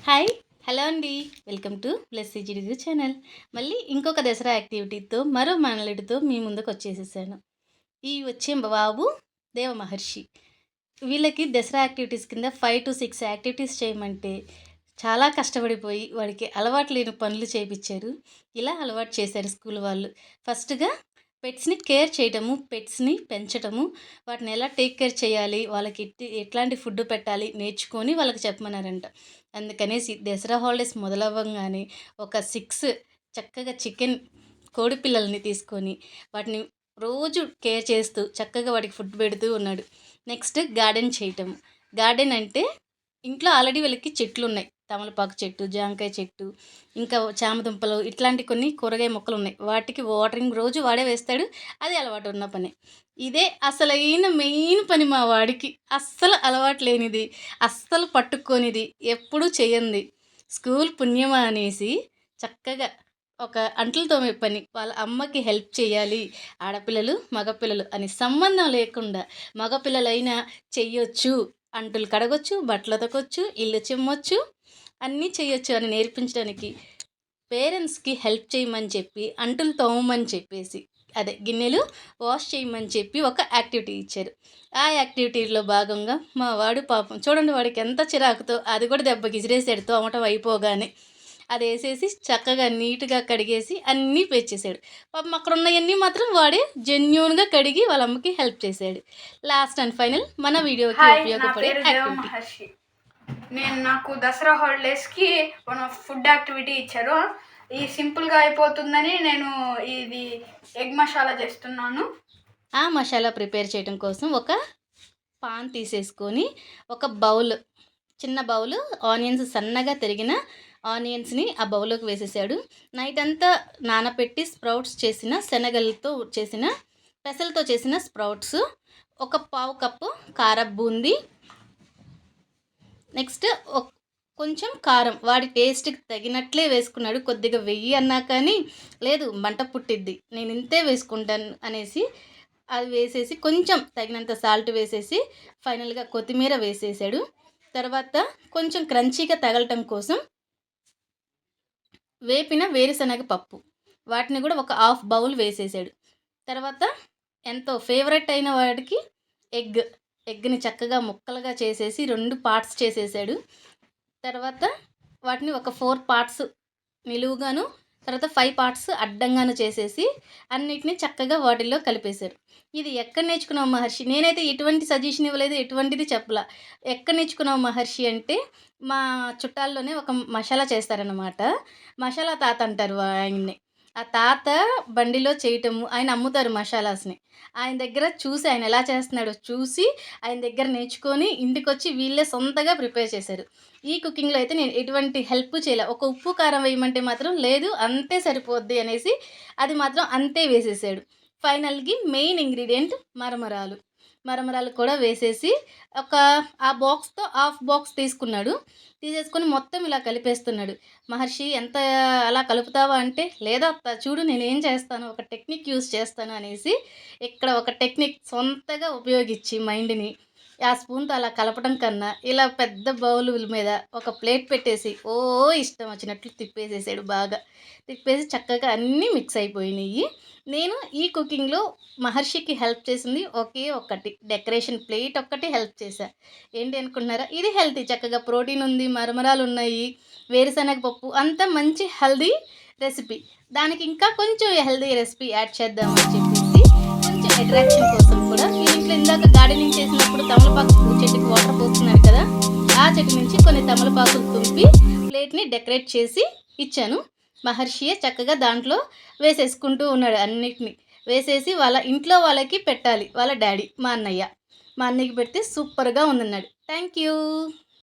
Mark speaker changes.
Speaker 1: Hi! Hello అండి. Welcome to Blessy జిడుగు channel. మళ్ళీ ఇంకొక దసరా యాక్టివిటీతో మరో మనలుడితో మీ ముందుకొచ్చేసేసాను. ఈ వచ్చే బాబు దేవ మహర్షి. వీళ్ళకి దసరా యాక్టివిటీస్ కింద 5-6 యాక్టివిటీస్ చేయమంటే చాలా కష్టపడిపోయి వాడికి అలవాటు లేని పనులు చేపిచ్చారు. ఇలా అలవాటు చేశారు స్కూల్ వాళ్ళు. ఫస్ట్‌గా పెట్స్‌ని కేర్ చేయటము, పెట్స్‌ని పెంచటము, వాటిని ఎలా టేక్ కేర్ చేయాలి, వాళ్ళకి ఎట్లాంటి ఫుడ్ పెట్టాలి నేర్చుకొని వాళ్ళకి చెప్పమన్నారంట. అందుకనేసి దసరా హాలిడేస్ మొదలవ్వంగానే ఒక 6 చక్కగా కోడి పిల్లల్ని తీసుకొని వాటిని రోజు కేర్ చేస్తూ చక్కగా వాటికి ఫుడ్ పెడుతూ ఉన్నాడు. నెక్స్ట్ గార్డెన్ చేయటం. గార్డెన్ అంటే ఇంట్లో ఆల్రెడీ వీళ్ళకి చెట్లున్నాయి. తమలపాకు చెట్టు, జాంకాయ చెట్టు, ఇంకా చామదుంపలు ఇట్లాంటి కొన్ని కూరగాయ మొక్కలున్నాయి. వాటికి వాటరింగ్ రోజు వాడే వేస్తాడు. అది అలవాటు ఉన్న పనే. ఇదే అసలైన మెయిన్ పని మా వాడికి. అస్సలు అలవాటు లేనిది, అస్సలు పట్టుకోనిది, ఎప్పుడూ చెయ్యంది. స్కూల్ పుణ్యమా అనేసి చక్కగా ఒక అంట్లు తోమే పని. వాళ్ళ అమ్మకి హెల్ప్ చేయాలి. ఆడపిల్లలు, మగపిల్లలు అని సంబంధం లేకుండా మగపిల్లలైనా చెయ్యొచ్చు. అంటులు కడగొచ్చు, బట్టలు ఉతకొచ్చు, ఇల్లు చిమ్మొచ్చు, అన్నీ చేయొచ్చు అని నేర్పించడానికి పేరెంట్స్‌కి హెల్ప్ చేయమని చెప్పి, అంటులు తోమమని చెప్పేసి, అదే గిన్నెలు వాష్ చేయమని చెప్పి ఒక యాక్టివిటీ ఇచ్చారు. ఆ యాక్టివిటీలో భాగంగా మా వాడు పాపం చూడండి వాడికి ఎంత చిరాకుతో అది కూడా దెబ్బకి ఇసిరేసాడు తోమటం అయిపోగానే. అదేసేసి చక్కగా నీట్‌గా కడిగేసి అన్నీ పేర్చేసాడు. పాపం అక్కడున్నయన్నీ మాత్రం వాడే జెన్యూన్‌గా కడిగి వాళ్ళ అమ్మకి హెల్ప్ చేశాడు. లాస్ట్ అండ్ ఫైనల్ మన వీడియోకి
Speaker 2: హాయ్, నా
Speaker 1: ఉపయోగపడే
Speaker 2: పేరు దేవ
Speaker 1: యాక్టివిటీ.
Speaker 2: మహర్షి. నాకు దసరా హాలిడేస్కి ఫుడ్ యాక్టివిటీ ఇచ్చారు. ఇది సింపుల్గా అయిపోతుందని నేను ఇది ఎగ్ మసాలా చేస్తున్నాను.
Speaker 1: ఆ మసాలా ప్రిపేర్ చేయడం కోసం ఒక పాన్ తీసేసుకొని ఒక చిన్న బౌల్ ఆనియన్స్ సన్నగా తరిగిన ఆనియన్స్ని ఆ బౌల్లోకి వేసేసాడు. నైట్ అంతా నానపెట్టి స్ప్రౌట్స్ చేసిన శనగలతో చేసిన పెసలతో చేసిన స్ప్రౌట్స్, ఒక పావు కప్పు కారం బూందీ, నెక్స్ట్ కొంచెం కారం వాడి టేస్ట్కి తగినట్లే వేసుకున్నాడు. కొద్దిగా వెయ్యి అన్నా కానీ లేదు మంట పుట్టిద్ది, నేను ఇంతే వేసుకుంటాను అనేసి అది వేసేసి కొంచెం తగినంత సాల్ట్ వేసేసి ఫైనల్గా కొత్తిమీర వేసేసాడు. తర్వాత కొంచెం క్రంచీగా తగలటం కోసం వేపిన వేరుశనగ పప్పు వాటిని కూడా ఒక హాఫ్ బౌల్ వేసేసాడు. తర్వాత ఎంతో ఫేవరెట్ అయిన వాడికి ఎగ్ని చక్కగా ముక్కలుగా చేసేసి 2 పార్ట్స్ చేసేసాడు. తర్వాత వాటిని ఒక 4 పార్ట్స్ నిలువుగాను, తర్వాత 5 పార్ట్స్ అడ్డంగాను చేసేసి అన్నిటిని చక్కగా వాటిల్లో కలిపేశారు. ఇది ఎక్కడ నేర్చుకున్నావు మహర్షి? నేనైతే ఎటువంటి సజెషన్ ఇవ్వలేదు, ఎటువంటిది చెప్పలా. ఎక్కడ నేర్చుకున్నావు మహర్షి అంటే మా చుట్టాల్లోనే ఒక మసాలా చేస్తారనమాట. మసాలా తాత అంటారు ఆయన్ని. ఆ తాత బండిలో చేయటము, ఆయన అమ్ముతారు మసాలాస్‌ని. ఆయన దగ్గర చూసి ఆయన ఎలా చేస్తున్నాడో చూసి ఆయన దగ్గర నేర్చుకొని ఇంటికొచ్చి వీళ్ళే సొంతగా ప్రిపేర్ చేశారు. ఈ కుకింగ్‌లో అయితే నేను ఎటువంటి హెల్ప్ చేయలే. ఒక ఉప్పు, కారం వేయమంటే మాత్రం లేదు అంతే సరిపోద్ది అనేసి అది మాత్రం అంతే వేసేసాడు. ఫైనల్‌కి మెయిన్ ఇంగ్రీడియెంట్ మరమరాలు. మరమరాలు కూడా వేసేసి ఒక ఆ బాక్స్‌తో హాఫ్ బాక్స్ తీసుకున్నాడు. తీసేసుకొని మొత్తం ఇలా కలిపేస్తున్నాడు. మహర్షి ఎంత అలా కలుపుతావా అంటే, లేదత్త చూడు నేనేం చేస్తాను, ఒక టెక్నిక్ యూజ్ చేస్తాను అనేసి ఇక్కడ ఒక టెక్నిక్ సొంతగా ఉపయోగించి మైండ్‌ని ఆ స్పూన్‌తో అలా కలపడం కన్నా, ఇలా పెద్ద బౌల్ మీద ఒక ప్లేట్ పెట్టేసి ఇష్టం వచ్చినట్లు తిప్పేసేసాడు బాగా. తిప్పేసి చక్కగా అన్నీ మిక్స్ అయిపోయినాయి. నేను ఈ కుకింగ్‌లో మహర్షికి హెల్ప్ చేసింది ఒకే ఒక్కటి, డెకరేషన్ ప్లేట్ ఒక్కటి హెల్ప్ చేశా. ఏంటి అనుకుంటున్నారా? ఇది హెల్తీ చక్కగా ప్రోటీన్ ఉంది, మరమరాలున్నాయి, వేరుశనగ పప్పు అంతా మంచి హెల్తీ రెసిపీ. దానికి ఇంకా కొంచెం హెల్తీ రెసిపీ యాడ్ చేద్దామని చెప్పేసి కొంచెం అట్రాక్షన్ కోసం కూడా మీ ఇంట్లో ఇందాక గార్డెనింగ్ చేసినప్పుడు తమలపాకు చెట్టుకి వాటర్ పోస్తున్నాడు కదా, ఆ చెట్టు నుంచి కొన్ని తమలపాకులు తుంపి ప్లేట్ని డెకరేట్ చేసి ఇచ్చాను. మహర్షియే చక్కగా దాంట్లో వేసేసుకుంటూ ఉన్నాడు అన్నిటిని. వేసేసి వాళ్ళ ఇంట్లో వాళ్ళకి పెట్టాలి. వాళ్ళ డాడీ మా అన్నయ్యకి పెడితే సూపర్‌గా ఉందన్నాడు. Thank you.